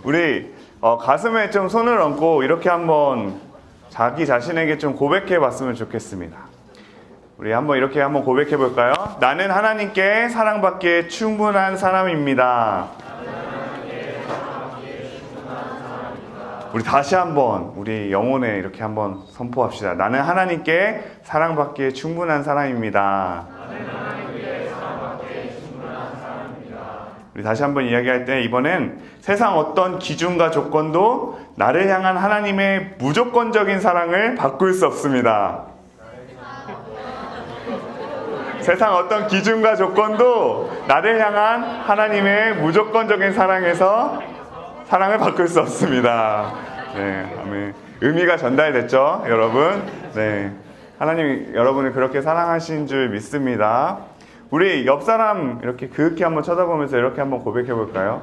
우리 가슴에 좀 손을 얹고 이렇게 한번 자기 자신에게 좀 고백해 봤으면 좋겠습니다. 우리 한번 이렇게 한번 고백해 볼까요? 나는 하나님께 사랑받기에 충분한 사람입니다. 우리 다시 한번 우리 영혼에 이렇게 한번 선포합시다. 나는 하나님께 사랑받기에 충분한 사람입니다. 우리 다시 한번 이야기할 때 이번엔 세상 어떤 기준과 조건도 나를 향한 하나님의 무조건적인 사랑을 바꿀 수 없습니다. 세상 어떤 기준과 조건도 나를 향한 하나님의 무조건적인 사랑을 바꿀 수 없습니다. 네, 아멘. 의미가 전달됐죠, 여러분? 네, 하나님이 여러분을 그렇게 사랑하신 줄 믿습니다. 우리 옆 사람 이렇게 그윽히 한번 쳐다보면서 이렇게 한번 고백해 볼까요?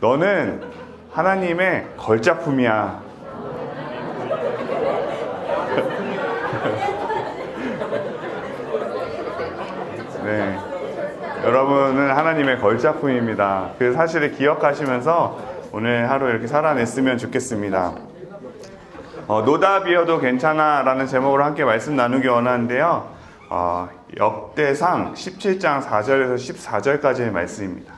너는 하나님의 걸작품이야. 네, 여러분은 하나님의 걸작품입니다. 그 사실을 기억하시면서 오늘 하루 이렇게 살아냈으면 좋겠습니다. 노답이어도 괜찮아 라는 제목으로 함께 말씀 나누기 원하는데요. 역대상 17장 4절에서 14절까지의 말씀입니다.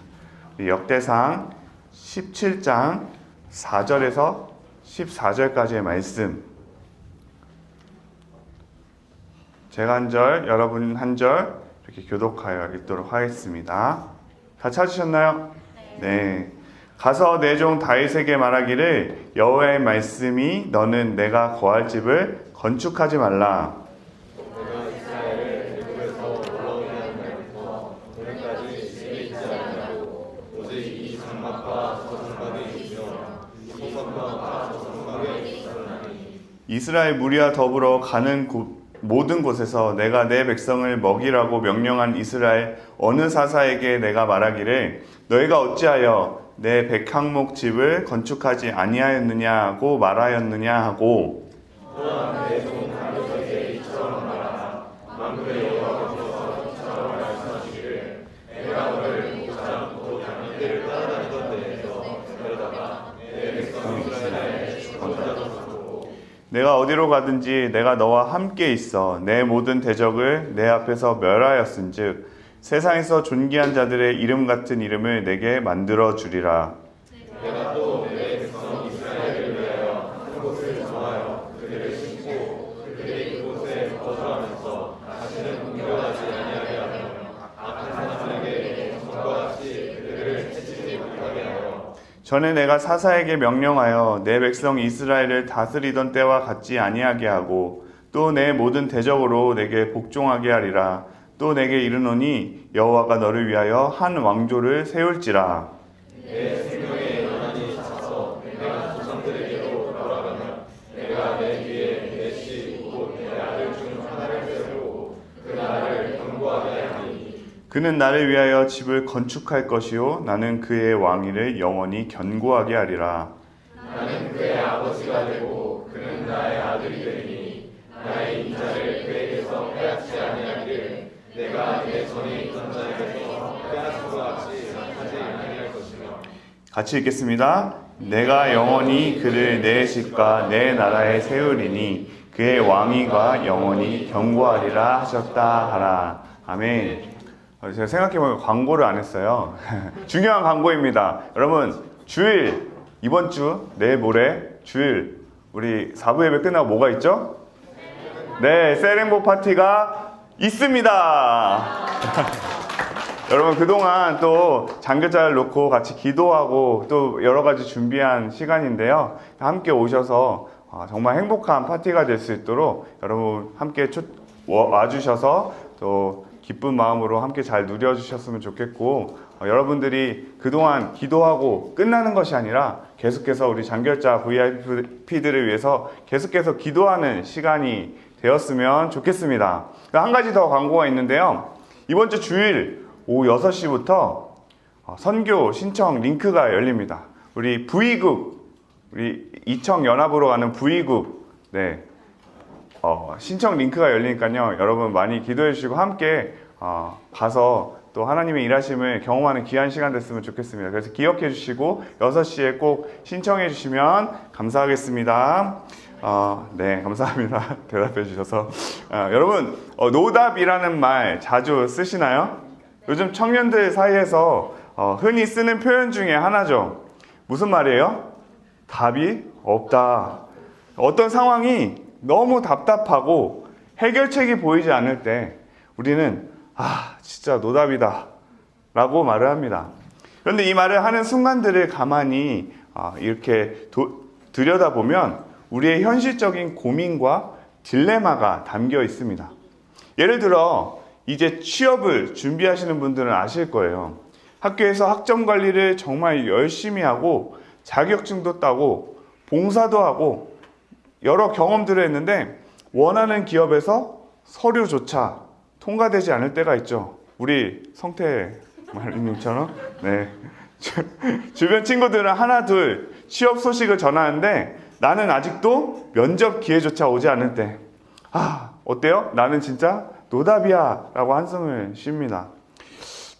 역대상 17장 4절에서 14절까지의 말씀, 제가 한 절, 여러분 한 절 이렇게 교독하여 읽도록 하겠습니다. 다 찾으셨나요? 네. 가서 내 종 다윗에게 말하기를 여호와의 말씀이 너는 내가 거할 집을 건축하지 말라. 이스라엘 무리와 더불어 가는 모든 곳에서 내가 내 백성을 먹이라고 명령한 이스라엘 어느 사사에게 내가 말하기를 너희가 어찌하여 내 백향목 집을 건축하지 아니하였느냐고 말하였느냐 하고, 또한 내 종 다윗에게 이처럼 말하라. 만군의 여호와께서 이처럼 말씀하시기를 내가 너를 목자 않고 양의 떼를 따라다니던 데에서 데려다가 내 백성 이스라엘에 건축하도록 내가 어디로 가든지 내가 너와 함께 있어 내 모든 대적을 내 앞에서 멸하였은즉 세상에서 존귀한 자들의 이름 같은 이름을 내게 만들어 주리라. 내가 또 내 백성 이스라엘을 위하여 한 곳을 정하여 그들을 심고 그들이 그곳에 거주하면서 다시는 옮겨가지 아니하게 하며 악한 사람에게 전과 같이 그들을 해치지 못하게 하여 전에 내가 사사에게 명령하여 내 백성 이스라엘을 다스리던 때와 같지 아니하게 하고 또 내 모든 대적으로 내게 복종하게 하리라. 또 내게 이르노니 여호와가 너를 위하여 한 왕조를 세울지라. 내 생명의 연한이 차서 내가 조상들에게로 돌아가면 내가 내 뒤에 내 씨 곧 내 아들 중 하나를 세우고 그 나라를 견고하게 하니 그는 나를 위하여 집을 건축할 것이요 나는 그의 왕위를 영원히 견고하게 하리라. 나는 그의 아버지가 되고 그는 나의 아들이 되리니 나의 인자를 그에게서 빼앗지 아니하기를 내가 내 전에 있던 자에게서 빼앗은 것 같이 하지 아니할 것이며. 같이 읽겠습니다. 내가 영원히 그를 내 집과 내 나라에 세우리니 그의 왕위가 영원히 견고하리라 하셨다 하라. 아멘. 제가 생각해보면 광고를 안 했어요. 중요한 광고입니다. 여러분 주일 이번 주 내일 모레 주일 우리 4부 예배 끝나고 뭐가 있죠? 네, 세렝보 파티가 있습니다. 여러분 그동안 또 장교자를 놓고 같이 기도하고 또 여러 가지 준비한 시간인데요. 함께 오셔서 정말 행복한 파티가 될 수 있도록 여러분 함께 와주셔서 또 기쁜 마음으로 함께 잘 누려주셨으면 좋겠고, 여러분들이 그동안 기도하고 끝나는 것이 아니라 계속해서 우리 장결자 VIP들을 위해서 계속해서 기도하는 시간이 되었으면 좋겠습니다. 한 가지 더 광고가 있는데요. 이번 주 주일 오후 6시부터 선교 신청 링크가 열립니다. 우리 V국, 우리 이청연합으로 가는 V국, 네, 신청 링크가 열리니까요. 여러분 많이 기도해 주시고 함께 가서 또 하나님의 일하심을 경험하는 귀한 시간 됐으면 좋겠습니다. 그래서 기억해 주시고 6시에 꼭 신청해 주시면 감사하겠습니다. 네, 감사합니다. 대답해 주셔서. 여러분, 노답이라는 말 자주 쓰시나요? 요즘 청년들 사이에서 흔히 쓰는 표현 중에 하나죠. 무슨 말이에요? 답이 없다. 어떤 상황이 너무 답답하고 해결책이 보이지 않을 때 우리는 진짜 노답이다 라고 말을 합니다. 그런데 이 말을 하는 순간들을 가만히 이렇게 들여다보면 우리의 현실적인 고민과 딜레마가 담겨 있습니다. 예를 들어 이제 취업을 준비하시는 분들은 아실 거예요. 학교에서 학점 관리를 정말 열심히 하고 자격증도 따고 봉사도 하고 여러 경험들을 했는데 원하는 기업에서 서류조차 통과되지 않을 때가 있죠. 우리 성태 말님처럼. 네. 주변 친구들은 하나 둘 취업 소식을 전하는데 나는 아직도 면접 기회조차 오지 않을 때 어때요? 나는 진짜 노답이야 라고 한숨을 쉽니다.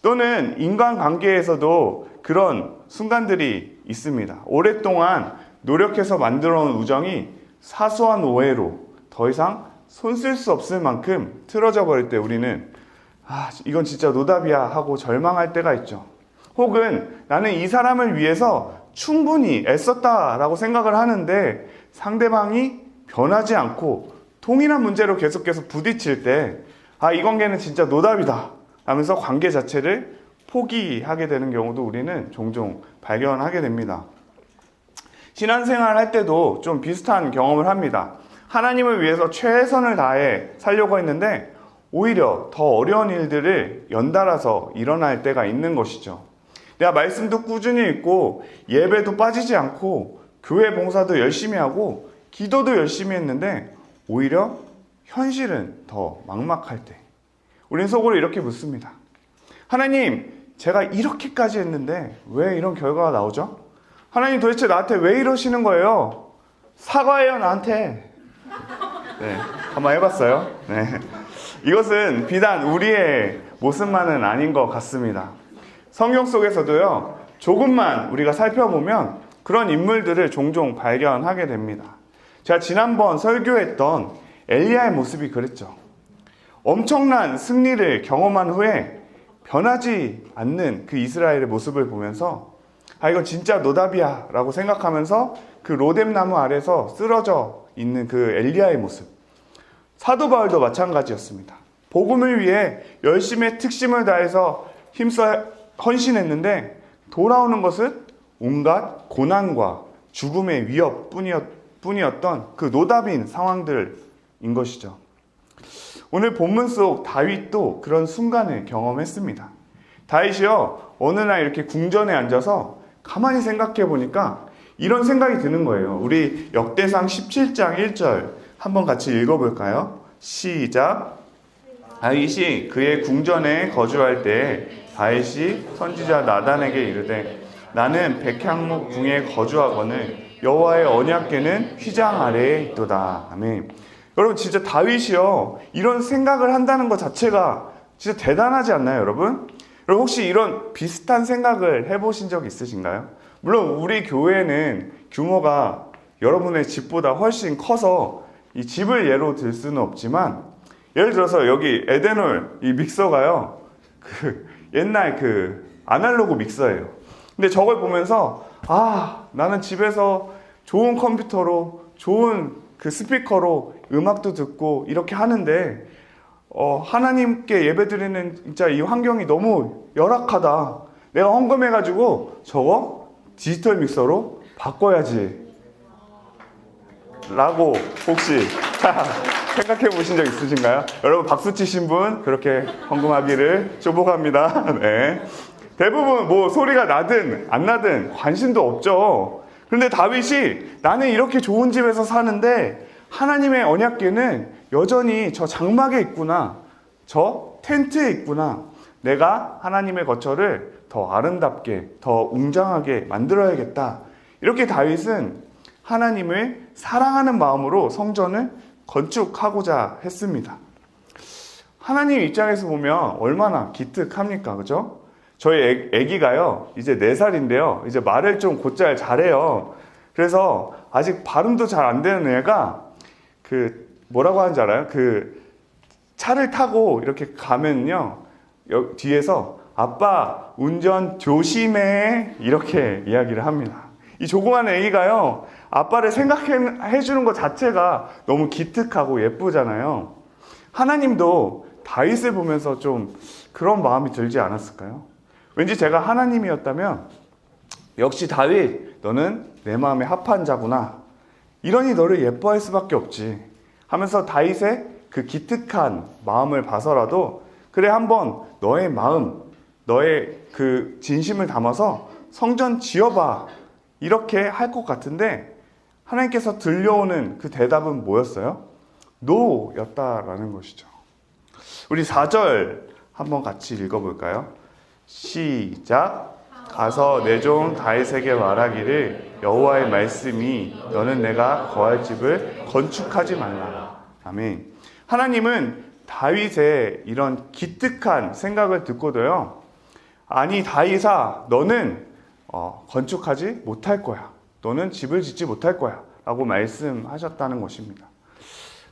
또는 인간관계에서도 그런 순간들이 있습니다. 오랫동안 노력해서 만들어 온 우정이 사소한 오해로 더 이상 손 쓸 수 없을 만큼 틀어져 버릴 때 우리는 이건 진짜 노답이야 하고 절망할 때가 있죠. 혹은 나는 이 사람을 위해서 충분히 애썼다라고 생각을 하는데 상대방이 변하지 않고 동일한 문제로 계속해서 부딪힐 때 이 관계는 진짜 노답이다 하면서 관계 자체를 포기하게 되는 경우도 우리는 종종 발견하게 됩니다. 신앙생활 할 때도 좀 비슷한 경험을 합니다. 하나님을 위해서 최선을 다해 살려고 했는데 오히려 더 어려운 일들을 연달아서 일어날 때가 있는 것이죠. 내가 말씀도 꾸준히 읽고 예배도 빠지지 않고 교회 봉사도 열심히 하고 기도도 열심히 했는데 오히려 현실은 더 막막할 때 우린 속으로 이렇게 묻습니다. 하나님, 제가 이렇게까지 했는데 왜 이런 결과가 나오죠? 하나님 도대체 나한테 왜 이러시는 거예요? 사과해요 나한테. 네, 한번 해봤어요? 네. 이것은 비단 우리의 모습만은 아닌 것 같습니다. 성경 속에서도요, 조금만 우리가 살펴보면 그런 인물들을 종종 발견하게 됩니다. 제가 지난번 설교했던 엘리야의 모습이 그랬죠. 엄청난 승리를 경험한 후에 변하지 않는 그 이스라엘의 모습을 보면서 이건 진짜 노답이야 라고 생각하면서 그 로뎀나무 아래서 쓰러져 있는 그 엘리야의 모습. 사도 바울도 마찬가지였습니다. 복음을 위해 열심히 특심을 다해서 힘써 헌신했는데 돌아오는 것은 온갖 고난과 죽음의 위협뿐이었던 그 노답인 상황들인 것이죠. 오늘 본문 속 다윗도 그런 순간을 경험했습니다. 다윗이요, 어느 날 이렇게 궁전에 앉아서 가만히 생각해 보니까 이런 생각이 드는 거예요. 우리 역대상 17장 1절 한번 같이 읽어볼까요? 시작. 다윗이 그의 궁전에 거주할 때 다윗이 선지자 나단에게 이르되 나는 백향목 궁에 거주하거늘 여호와의 언약궤는 휘장 아래에 있도다. 아멘. 여러분 진짜 다윗이요 이런 생각을 한다는 것 자체가 진짜 대단하지 않나요, 여러분? 여러분 혹시 이런 비슷한 생각을 해보신 적 있으신가요? 물론 우리 교회는 규모가 여러분의 집보다 훨씬 커서 이 집을 예로 들 수는 없지만 예를 들어서 여기 에덴홀 이 믹서가요 옛날 아날로그 믹서예요. 근데 저걸 보면서 나는 집에서 좋은 컴퓨터로 좋은 스피커로 음악도 듣고 이렇게 하는데 하나님께 예배드리는 진짜 이 환경이 너무 열악하다. 내가 헌금해가지고 저거 디지털 믹서로 바꿔야지 라고 혹시 생각해 보신 적 있으신가요? 여러분 박수 치신 분 그렇게 헌금하기를 축복합니다. 네. 대부분 소리가 나든 안 나든 관심도 없죠. 그런데 다윗이 나는 이렇게 좋은 집에서 사는데 하나님의 언약궤는 여전히 저 장막에 있구나, 저 텐트에 있구나. 내가 하나님의 거처를 더 아름답게, 더 웅장하게 만들어야겠다. 이렇게 다윗은 하나님을 사랑하는 마음으로 성전을 건축하고자 했습니다. 하나님 입장에서 보면 얼마나 기특합니까? 그죠? 저희 애기가요, 이제 4살인데요. 이제 말을 좀 곧잘 잘해요. 그래서 아직 발음도 잘 안 되는 애가 뭐라고 하는지 알아요? 차를 타고 이렇게 가면요, 뒤에서 아빠 운전 조심해 이렇게 이야기를 합니다. 이 조그만 애기가요, 아빠를 생각해 주는 것 자체가 너무 기특하고 예쁘잖아요. 하나님도 다윗을 보면서 좀 그런 마음이 들지 않았을까요? 왠지 제가 하나님이었다면 역시 다윗, 너는 내 마음에 합한 자구나, 이러니 너를 예뻐할 수밖에 없지 하면서 다윗의 그 기특한 마음을 봐서라도 그래, 한번 너의 마음, 너의 그 진심을 담아서 성전 지어봐, 이렇게 할 것 같은데 하나님께서 들려오는 그 대답은 뭐였어요? 노였다라는 것이죠. 우리 4절 한번 같이 읽어볼까요? 시작. 가서 내 종 다윗에게 말하기를 여호와의 말씀이 너는 내가 거할 집을 건축하지 말라. 아멘. 하나님은 다윗의 이런 기특한 생각을 듣고도요, 아니 다윗아, 너는 건축하지 못할 거야. 너는 집을 짓지 못할 거야 라고 말씀하셨다는 것입니다.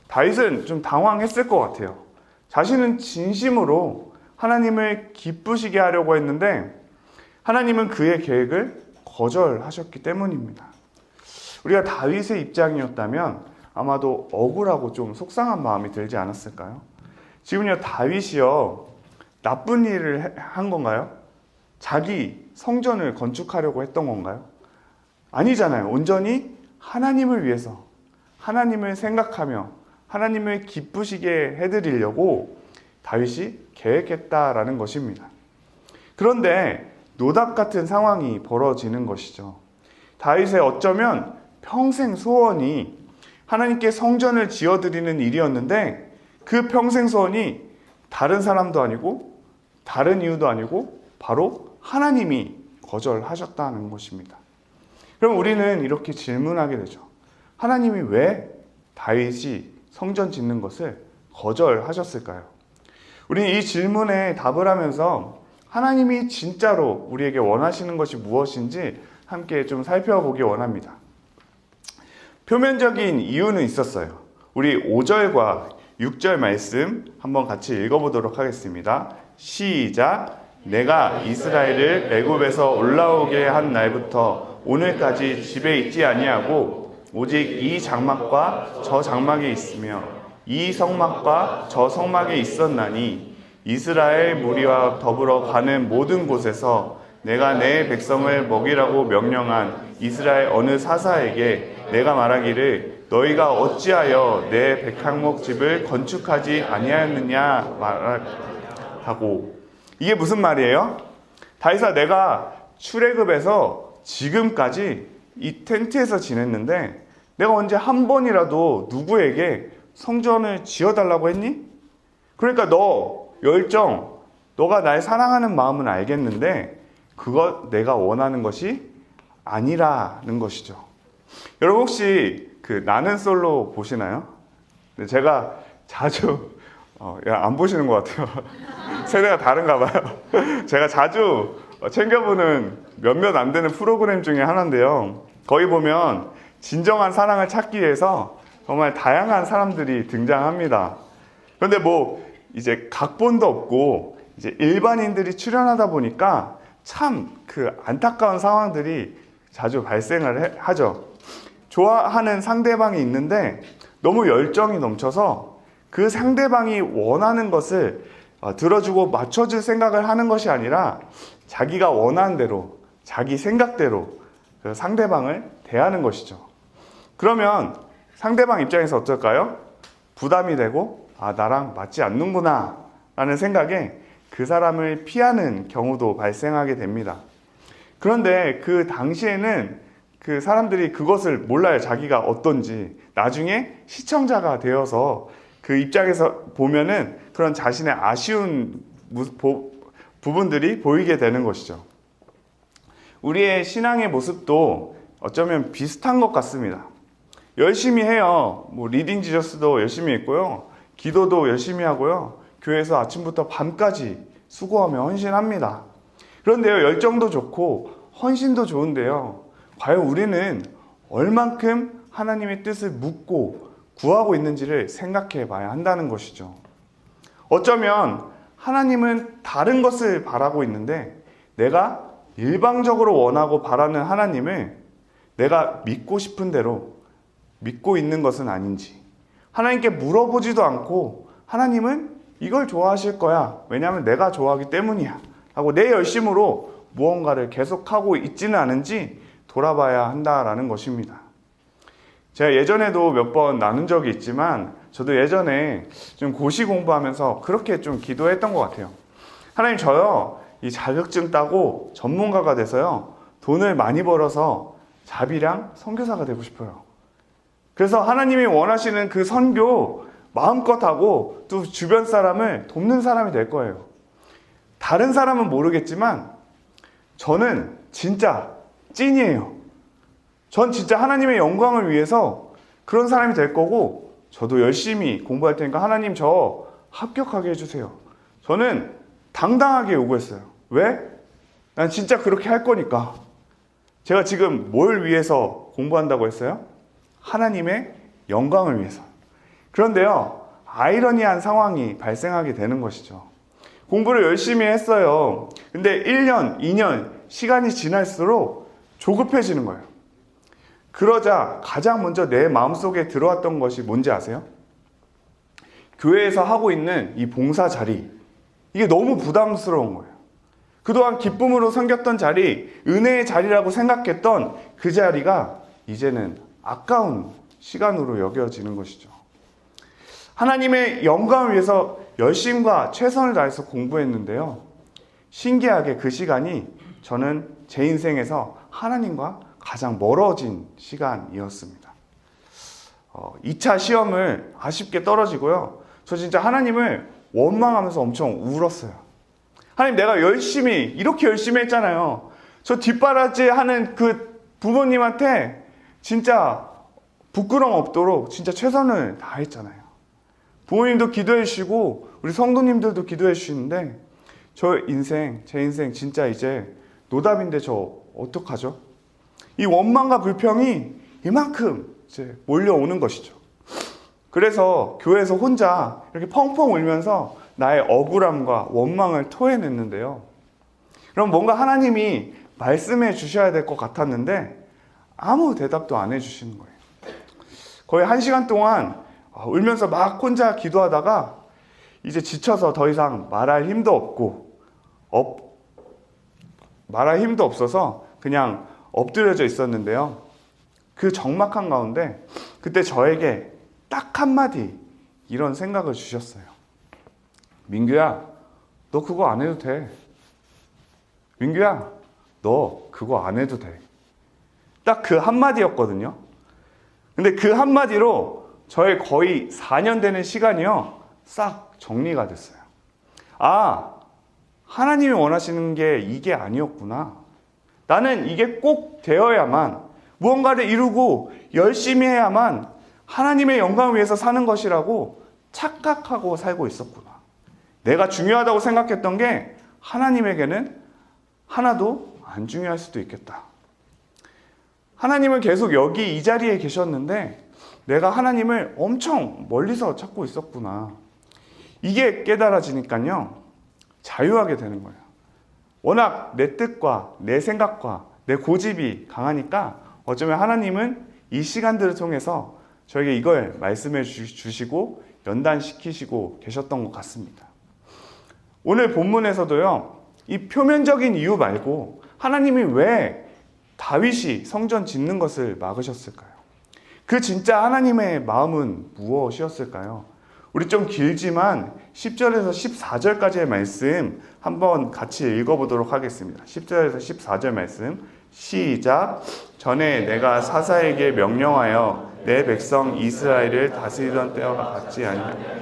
다윗은 좀 당황했을 것 같아요. 자신은 진심으로 하나님을 기쁘시게 하려고 했는데 하나님은 그의 계획을 거절하셨기 때문입니다. 우리가 다윗의 입장이었다면 아마도 억울하고 좀 속상한 마음이 들지 않았을까요? 지금요, 다윗이요, 나쁜 일을 한 건가요? 자기 성전을 건축하려고 했던 건가요? 아니잖아요. 온전히 하나님을 위해서, 하나님을 생각하며 하나님을 기쁘시게 해드리려고 다윗이 계획했다라는 것입니다. 그런데 노답 같은 상황이 벌어지는 것이죠. 다윗의 어쩌면 평생 소원이 하나님께 성전을 지어드리는 일이었는데 그 평생 소원이 다른 사람도 아니고 다른 이유도 아니고 바로 하나님이 거절하셨다는 것입니다. 그럼 우리는 이렇게 질문하게 되죠. 하나님이 왜 다윗이 성전 짓는 것을 거절하셨을까요? 우리는 이 질문에 답을 하면서 하나님이 진짜로 우리에게 원하시는 것이 무엇인지 함께 좀 살펴보기 원합니다. 표면적인 이유는 있었어요. 우리 5절과 6절 말씀 한번 같이 읽어보도록 하겠습니다. 시작. 내가 이스라엘을 애굽에서 올라오게 한 날부터 오늘까지 집에 있지 아니하고 오직 이 장막과 저 장막에 있으며 이 성막과 저 성막에 있었나니 이스라엘 무리와 더불어 가는 모든 곳에서 내가 내 백성을 먹이라고 명령한 이스라엘 어느 사사에게 내가 말하기를 너희가 어찌하여 내 백향목 집을 건축하지 아니하였느냐 말하고. 이게 무슨 말이에요? 다윗아, 내가 출애굽에서 지금까지 이 텐트에서 지냈는데 내가 언제 한 번이라도 누구에게 성전을 지어달라고 했니? 그러니까 너 열정, 너가 날 사랑하는 마음은 알겠는데 그거 내가 원하는 것이 아니라는 것이죠. 여러분 혹시 나는 솔로 보시나요? 제가 자주 안 보시는 것 같아요. 세대가 다른가 봐요. 제가 자주 챙겨보는 몇몇 안 되는 프로그램 중에 하나인데요. 거기 보면 진정한 사랑을 찾기 위해서 정말 다양한 사람들이 등장합니다. 그런데 이제 각본도 없고 이제 일반인들이 출연하다 보니까 참 안타까운 상황들이 자주 발생을 하죠. 좋아하는 상대방이 있는데 너무 열정이 넘쳐서 그 상대방이 원하는 것을 들어주고 맞춰줄 생각을 하는 것이 아니라 자기가 원하는 대로, 자기 생각대로 그 상대방을 대하는 것이죠. 그러면 상대방 입장에서 어떨까요? 부담이 되고 나랑 맞지 않는구나 라는 생각에 그 사람을 피하는 경우도 발생하게 됩니다. 그런데 그 당시에는 그 사람들이 그것을 몰라요. 자기가 어떤지. 나중에 시청자가 되어서 그 입장에서 보면은 그런 자신의 아쉬운 부분들이 보이게 되는 것이죠. 우리의 신앙의 모습도 어쩌면 비슷한 것 같습니다. 열심히 해요. 리딩 지저스도 열심히 했고요. 기도도 열심히 하고요. 교회에서 아침부터 밤까지 수고하며 헌신합니다. 그런데요, 열정도 좋고 헌신도 좋은데요, 과연 우리는 얼만큼 하나님의 뜻을 묻고 구하고 있는지를 생각해 봐야 한다는 것이죠. 어쩌면 하나님은 다른 것을 바라고 있는데 내가 일방적으로 원하고 바라는 하나님을 내가 믿고 싶은 대로 믿고 있는 것은 아닌지, 하나님께 물어보지도 않고 하나님은 이걸 좋아하실 거야, 왜냐하면 내가 좋아하기 때문이야 하고 내 열심으로 무언가를 계속하고 있지는 않은지 돌아봐야 한다라는 것입니다. 제가 예전에도 몇 번 나눈 적이 있지만 저도 예전에 좀 고시 공부하면서 그렇게 좀 기도했던 것 같아요. 하나님, 저요 이 자격증 따고 전문가가 돼서요 돈을 많이 벌어서 자비랑 선교사가 되고 싶어요. 그래서 하나님이 원하시는 그 선교 마음껏 하고 또 주변 사람을 돕는 사람이 될 거예요. 다른 사람은 모르겠지만 저는 진짜 찐이에요. 전 진짜 하나님의 영광을 위해서 그런 사람이 될 거고, 저도 열심히 공부할 테니까 하나님 저 합격하게 해주세요. 저는 당당하게 요구했어요. 왜? 난 진짜 그렇게 할 거니까. 제가 지금 뭘 위해서 공부한다고 했어요? 하나님의 영광을 위해서. 그런데요, 아이러니한 상황이 발생하게 되는 것이죠. 공부를 열심히 했어요. 근데 1년, 2년 시간이 지날수록 조급해지는 거예요. 그러자 가장 먼저 내 마음속에 들어왔던 것이 뭔지 아세요? 교회에서 하고 있는 이 봉사 자리, 이게 너무 부담스러운 거예요. 그동안 기쁨으로 섬겼던 자리, 은혜의 자리라고 생각했던 그 자리가 이제는 아까운 시간으로 여겨지는 것이죠. 하나님의 영광을 위해서 열심과 최선을 다해서 공부했는데요, 신기하게 그 시간이 저는 제 인생에서 하나님과 가장 멀어진 시간이었습니다. 2차 시험을 아쉽게 떨어지고요, 저 진짜 하나님을 원망하면서 엄청 울었어요. 하나님, 내가 이렇게 열심히 했잖아요. 저 뒷바라지 하는 그 부모님한테 진짜 부끄러움 없도록 진짜 최선을 다했잖아요. 부모님도 기도해 주시고 우리 성도님들도 기도해 주시는데 제 인생 진짜 이제 노답인데 저 어떡하죠? 이 원망과 불평이 이만큼 이제 몰려오는 것이죠. 그래서 교회에서 혼자 이렇게 펑펑 울면서 나의 억울함과 원망을 토해냈는데요, 그럼 뭔가 하나님이 말씀해 주셔야 될 것 같았는데 아무 대답도 안 해주시는 거예요. 거의 1시간 동안 울면서 막 혼자 기도하다가 이제 지쳐서 더 이상 말할 힘도 없어서 그냥 엎드려져 있었는데요, 그 적막한 가운데 그때 저에게 딱 한마디 이런 생각을 주셨어요. 민규야, 너 그거 안 해도 돼. 민규야, 너 그거 안 해도 돼. 딱 그 한마디였거든요. 근데 그 한마디로 저의 거의 4년 되는 시간이요, 싹 정리가 됐어요. 아, 하나님이 원하시는 게 이게 아니었구나. 나는 이게 꼭 되어야만, 무언가를 이루고 열심히 해야만 하나님의 영광을 위해서 사는 것이라고 착각하고 살고 있었구나. 내가 중요하다고 생각했던 게 하나님에게는 하나도 안 중요할 수도 있겠다. 하나님은 계속 여기 이 자리에 계셨는데 내가 하나님을 엄청 멀리서 찾고 있었구나. 이게 깨달아지니까요, 자유하게 되는 거예요. 워낙 내 뜻과 내 생각과 내 고집이 강하니까 어쩌면 하나님은 이 시간들을 통해서 저에게 이걸 말씀해 주시고 연단시키시고 계셨던 것 같습니다. 오늘 본문에서도요, 이 표면적인 이유 말고 하나님이 왜 다윗이 성전 짓는 것을 막으셨을까요? 그 진짜 하나님의 마음은 무엇이었을까요? 우리 좀 길지만 10절에서 14절까지의 말씀 한번 같이 읽어보도록 하겠습니다. 10절에서 14절 말씀 시작. 전에 내가 사사에게 명령하여 내 백성 이스라엘을 다스리던 때와 같지 아니하냐.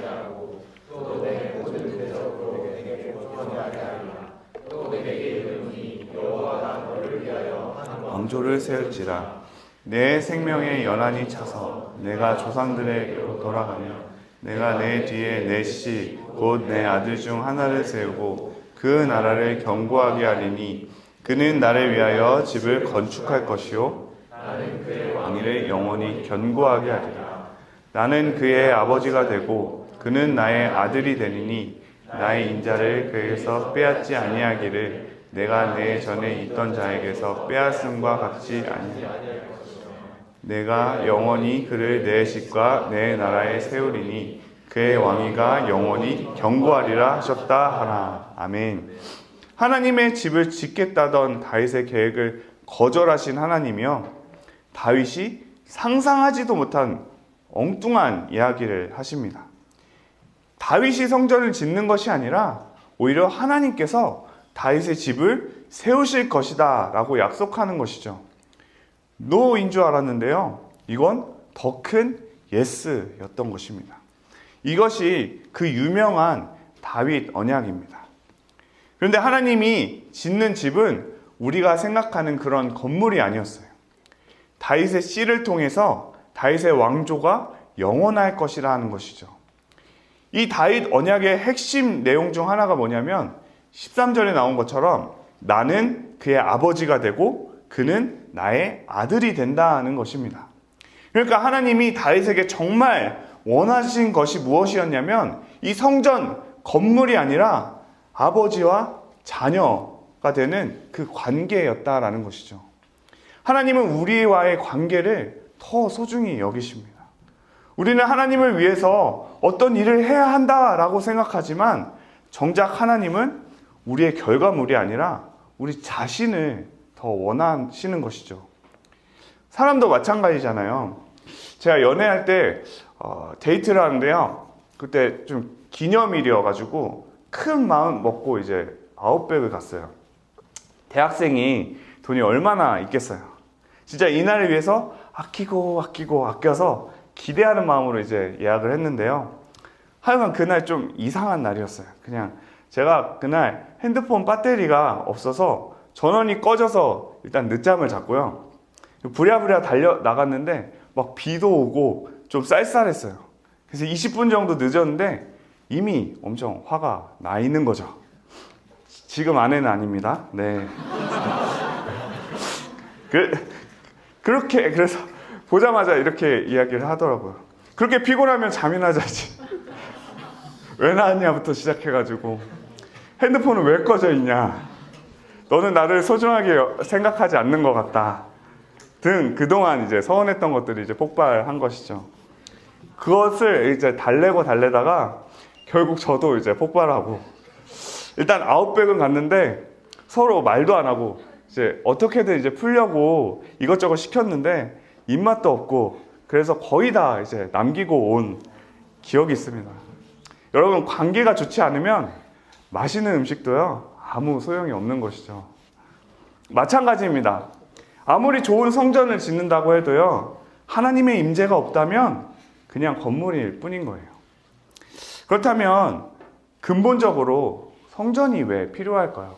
왕조를 세울지라. 내 생명의 연한이 차서 내가 조상들에게로 돌아가며 내가 내 뒤에 내 씨 곧 내 아들 중 하나를 세우고 그 나라를 견고하게 하리니 그는 나를 위하여 집을 건축할 것이요 나는 그의 왕위를 영원히 견고하게 하리라. 나는 그의 아버지가 되고 그는 나의 아들이 되리니 나의 인자를 그에게서 빼앗지 아니하기를 내가 내 전에 있던 자에게서 빼앗음과 같지 아니하리라. 내가 영원히 그를 내 집과 내 나라에 세우리니 그의 왕위가 영원히 견고하리라 하셨다 하나. 아멘. 하나님의 집을 짓겠다던 다윗의 계획을 거절하신 하나님이요, 다윗이 상상하지도 못한 엉뚱한 이야기를 하십니다. 다윗이 성전을 짓는 것이 아니라 오히려 하나님께서 다윗의 집을 세우실 것이다 라고 약속하는 것이죠. 노인 줄 알았는데요, 이건 더 큰 예스였던 것입니다. 이것이 그 유명한 다윗 언약입니다. 그런데 하나님이 짓는 집은 우리가 생각하는 그런 건물이 아니었어요. 다윗의 씨를 통해서 다윗의 왕조가 영원할 것이라는 것이죠. 이 다윗 언약의 핵심 내용 중 하나가 뭐냐면 13절에 나온 것처럼 나는 그의 아버지가 되고 그는 나의 아들이 된다는 것입니다. 그러니까 하나님이 다윗에게 정말 원하신 것이 무엇이었냐면 이 성전 건물이 아니라 아버지와 자녀가 되는 그 관계였다라는 것이죠. 하나님은 우리와의 관계를 더 소중히 여기십니다. 우리는 하나님을 위해서 어떤 일을 해야 한다라고 생각하지만 정작 하나님은 우리의 결과물이 아니라 우리 자신을 더 원하시는 것이죠. 사람도 마찬가지잖아요. 제가 연애할 때 데이트를 하는데요, 그때 좀 기념일이어가지고 큰 마음 먹고 이제 아웃백을 갔어요. 대학생이 돈이 얼마나 있겠어요. 진짜 이날을 위해서 아껴서 기대하는 마음으로 이제 예약을 했는데요, 하여간 그날 좀 이상한 날이었어요. 그냥 제가 그날 핸드폰 배터리가 없어서 전원이 꺼져서 일단 늦잠을 잤고요, 부랴부랴 달려 나갔는데 막 비도 오고 좀 쌀쌀했어요. 그래서 20분 정도 늦었는데 이미 엄청 화가 나 있는 거죠. 지금 아내는 아닙니다. 네. 그래서 보자마자 이렇게 이야기를 하더라고요. 그렇게 피곤하면 잠이나 자지. 왜 나왔냐부터 시작해가지고 핸드폰은 왜 꺼져 있냐. 너는 나를 소중하게 생각하지 않는 것 같다. 등 그동안 이제 서운했던 것들이 이제 폭발한 것이죠. 그것을 이제 달래다가 결국 저도 이제 폭발하고 일단 아웃백은 갔는데 서로 말도 안 하고 이제 어떻게든 이제 풀려고 이것저것 시켰는데 입맛도 없고 그래서 거의 다 이제 남기고 온 기억이 있습니다. 여러분, 관계가 좋지 않으면 맛있는 음식도요 아무 소용이 없는 것이죠. 마찬가지입니다. 아무리 좋은 성전을 짓는다고 해도요 하나님의 임재가 없다면 그냥 건물일 뿐인 거예요. 그렇다면 근본적으로 성전이 왜 필요할까요?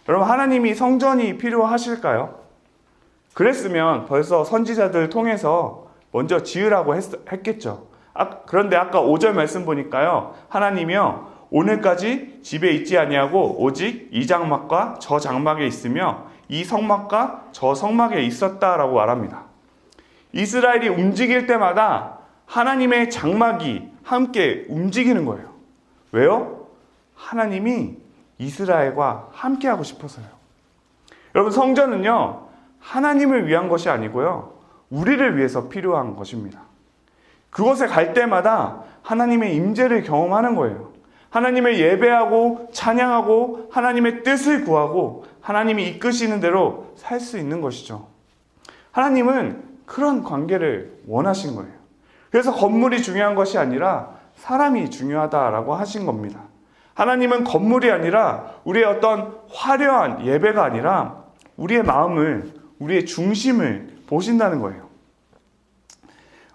여러분, 하나님이 성전이 필요하실까요? 그랬으면 벌써 선지자들 통해서 먼저 지으라고 했겠죠. 그런데 아까 5절 말씀 보니까요, 하나님이요 오늘까지 집에 있지 아니하고 오직 이 장막과 저 장막에 있으며 이 성막과 저 성막에 있었다라고 말합니다. 이스라엘이 움직일 때마다 하나님의 장막이 함께 움직이는 거예요. 왜요? 하나님이 이스라엘과 함께 하고 싶어서요. 여러분, 성전은요 하나님을 위한 것이 아니고요 우리를 위해서 필요한 것입니다. 그곳에 갈 때마다 하나님의 임재를 경험하는 거예요. 하나님을 예배하고 찬양하고 하나님의 뜻을 구하고 하나님이 이끄시는 대로 살 수 있는 것이죠. 하나님은 그런 관계를 원하신 거예요. 그래서 건물이 중요한 것이 아니라 사람이 중요하다라고 하신 겁니다. 하나님은 건물이 아니라 우리의 어떤 화려한 예배가 아니라 우리의 마음을, 우리의 중심을 보신다는 거예요.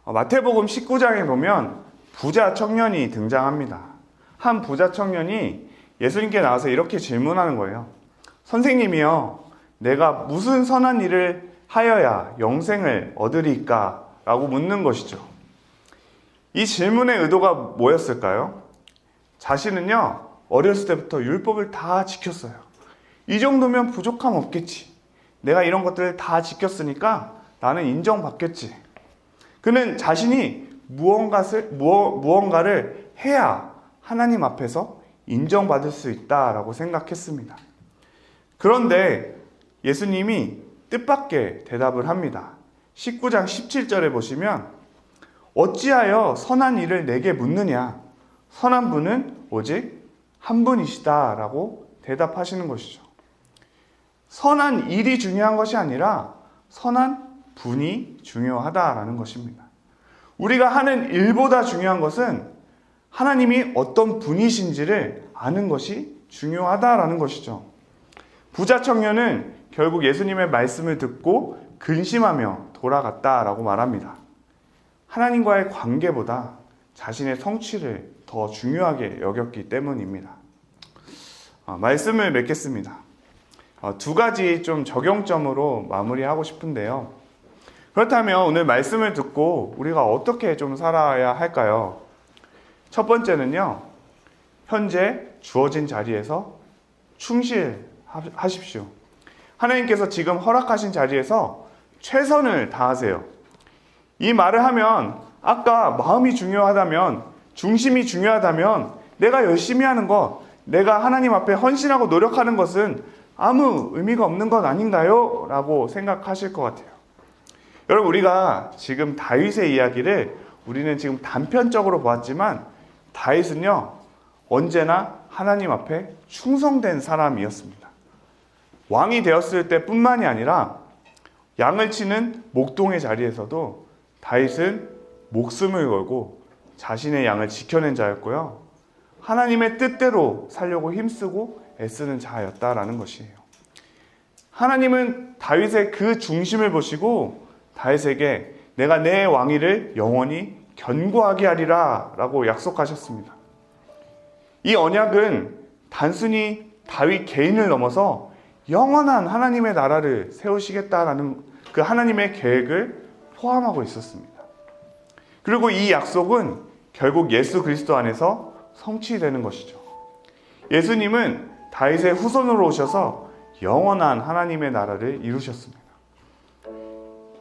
마태복음 19장에 보면 부자 청년이 등장합니다. 한 부자 청년이 예수님께 나와서 이렇게 질문하는 거예요. 선생님이요, 내가 무슨 선한 일을 하여야 영생을 얻으리까? 라고 묻는 것이죠. 이 질문의 의도가 뭐였을까요? 자신은요, 어렸을 때부터 율법을 다 지켰어요. 이 정도면 부족함 없겠지. 내가 이런 것들을 다 지켰으니까 나는 인정받겠지. 그는 자신이 무언가를 해야 하나님 앞에서 인정받을 수 있다라고 생각했습니다. 그런데 예수님이 뜻밖의 대답을 합니다. 19장 17절에 보시면 어찌하여 선한 일을 내게 묻느냐? 선한 분은 오직 한 분이시다 라고 대답하시는 것이죠. 선한 일이 중요한 것이 아니라 선한 분이 중요하다라는 것입니다. 우리가 하는 일보다 중요한 것은 하나님이 어떤 분이신지를 아는 것이 중요하다라는 것이죠. 부자 청년은 결국 예수님의 말씀을 듣고 근심하며 돌아갔다라고 말합니다. 하나님과의 관계보다 자신의 성취를 더 중요하게 여겼기 때문입니다. 말씀을 맺겠습니다. 두 가지 좀 적용점으로 마무리하고 싶은데요. 그렇다면 오늘 말씀을 듣고 우리가 어떻게 좀 살아야 할까요? 첫 번째는요, 현재 주어진 자리에서 충실하십시오. 하나님께서 지금 허락하신 자리에서 최선을 다하세요. 이 말을 하면 아까 마음이 중요하다면, 중심이 중요하다면 내가 열심히 하는 것, 내가 하나님 앞에 헌신하고 노력하는 것은 아무 의미가 없는 것 아닌가요? 라고 생각하실 것 같아요. 여러분, 우리가 지금 다윗의 이야기를 우리는 지금 단편적으로 보았지만 다윗은요, 언제나 하나님 앞에 충성된 사람이었습니다. 왕이 되었을 때뿐만이 아니라 양을 치는 목동의 자리에서도 다윗은 목숨을 걸고 자신의 양을 지켜낸 자였고요. 하나님의 뜻대로 살려고 힘쓰고 애쓰는 자였다라는 것이에요. 하나님은 다윗의 그 중심을 보시고 다윗에게 내가 내 왕위를 영원히 견고하게 하리라 라고 약속하셨습니다. 이 언약은 단순히 다윗 개인을 넘어서 영원한 하나님의 나라를 세우시겠다라는 그 하나님의 계획을 포함하고 있었습니다. 그리고 이 약속은 결국 예수 그리스도 안에서 성취되는 것이죠. 예수님은 다윗의 후손으로 오셔서 영원한 하나님의 나라를 이루셨습니다.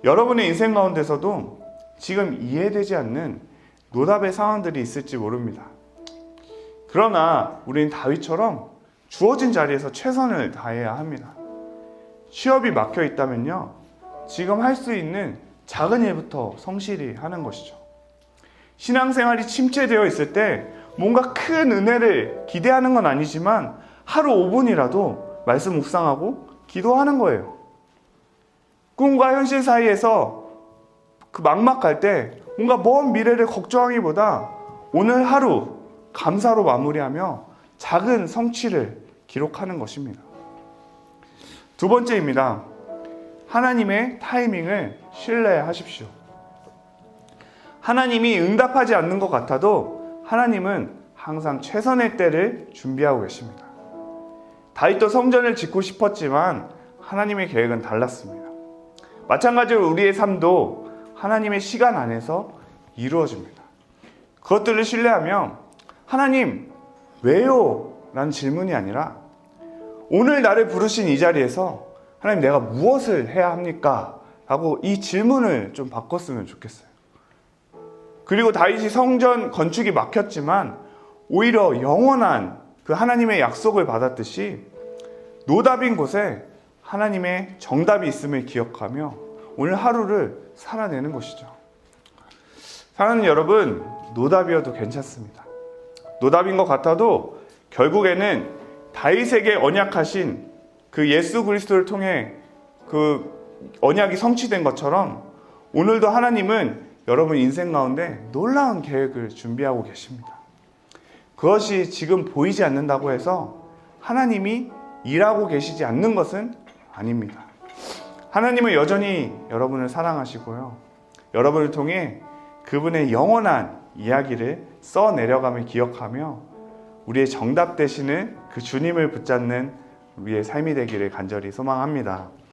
여러분의 인생 가운데서도 지금 이해되지 않는 노답의 상황들이 있을지 모릅니다. 그러나 우리는 다윗처럼 주어진 자리에서 최선을 다해야 합니다. 취업이 막혀 있다면요, 지금 할 수 있는 작은 일부터 성실히 하는 것이죠. 신앙생활이 침체되어 있을 때 뭔가 큰 은혜를 기대하는 건 아니지만 하루 5분이라도 말씀 묵상하고 기도하는 거예요. 꿈과 현실 사이에서 그 막막할 때 뭔가 먼 미래를 걱정하기보다 오늘 하루 감사로 마무리하며 작은 성취를 기록하는 것입니다. 두 번째입니다. 하나님의 타이밍을 신뢰하십시오. 하나님이 응답하지 않는 것 같아도 하나님은 항상 최선의 때를 준비하고 계십니다. 다윗도 성전을 짓고 싶었지만 하나님의 계획은 달랐습니다. 마찬가지로 우리의 삶도 하나님의 시간 안에서 이루어집니다. 그것들을 신뢰하며 하나님 왜요? 라는 질문이 아니라 오늘 나를 부르신 이 자리에서 하나님 내가 무엇을 해야 합니까? 라고 이 질문을 좀 바꿨으면 좋겠어요. 그리고 다윗이 성전 건축이 막혔지만 오히려 영원한 그 하나님의 약속을 받았듯이 노답인 곳에 하나님의 정답이 있음을 기억하며 오늘 하루를 살아내는 것이죠. 사랑하는 여러분, 노답이어도 괜찮습니다. 노답인 것 같아도 결국에는 다윗에게 언약하신 그 예수 그리스도를 통해 그 언약이 성취된 것처럼 오늘도 하나님은 여러분 인생 가운데 놀라운 계획을 준비하고 계십니다. 그것이 지금 보이지 않는다고 해서 하나님이 일하고 계시지 않는 것은 아닙니다. 하나님은 여전히 여러분을 사랑하시고요. 여러분을 통해 그분의 영원한 이야기를 써내려감을 기억하며 우리의 정답 되시는 그 주님을 붙잡는 우리의 삶이 되기를 간절히 소망합니다.